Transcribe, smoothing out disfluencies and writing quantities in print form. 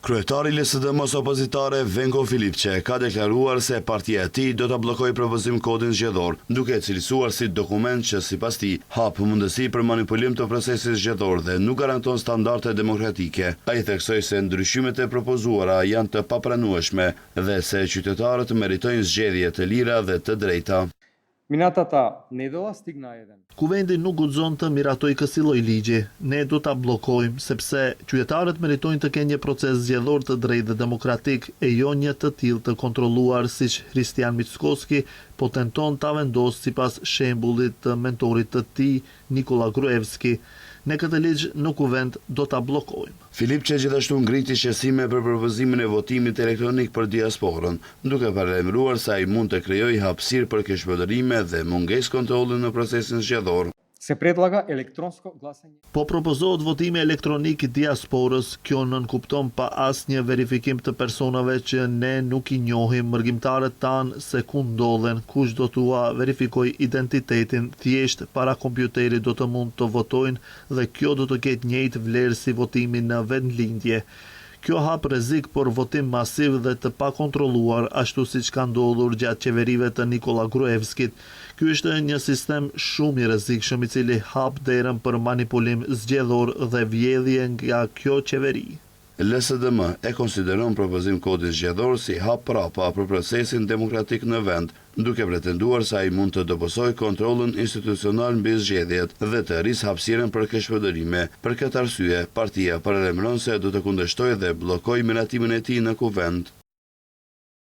Kryetari i LSD-s opozitare Venko Filipçe ka deklaruar se partia e tij do ta bllokojë propozim kodin zgjedhor, duke e cilësuar si dokument që sipas tij hap mundësi për manipulim të procesit zgjedhor dhe nuk garanton standarde demokratike. Ai theksoi se ndryshimet e propozuara janë të papranueshme dhe se qytetarët meritojnë zgjedhje të lira dhe të drejta. Kuvendi nuk guxon të miratoj kësi lloj ligji. Ne do ta bllokojmë sepse qytetarët meritojnë të kenë një proces zgjedhor të drejtë dhe demokratik e jo një të tillë të kontrolluar siç Hristian Mickoski po tenton ta vendosë sipas shembullit të mentorit të tij Nikola Gruevski. Ne këtë ligj në kuvend do ta bllokojmë. Filipçe gjithashtu ngriti shqetësime për propozimin e votimit elektronik për diasporën, duke paralajmëruar se ai mund të krijojë hapësirë për keqpërdorime dhe mungesë kontrolli në procesin zgjedhor. Po propozohet votimi elektronik i diasporës, kjo nënkupton pa asnjë verifikim të personave që ne nuk i njohim, mërgjimtarët tanë se ku ndodhen, kush do t'ua verifikoj identitetin, thjesht para kompjuterit do të mund të votojnë dhe kjo do të ketë njëjtë vlerë si votimi në vendlindje. Kjo hap rrezik për votim masiv dhe të pakontrolluar, ashtu siç ka ndodhur gjatë qeverive të Nikola Gruevskit. Ky është një sistem shumë i rrezikshëm i cili hap derën për manipulim zgjedhor dhe vjedhje nga kjo qeveri. LSDM e konsideron propozim kodin zgjedhor si hap prapa për procesin demokratik në vend, duke pretenduar se ai mund të dobësojë kontrollin institucional mbi zgjedhjet dhe të rrisë hapësirën për keqpërdorime. Për këtë arsye, partia paralajmëron se do të kundërshtojë dhe bllokojë miratimin e tij në kuvend.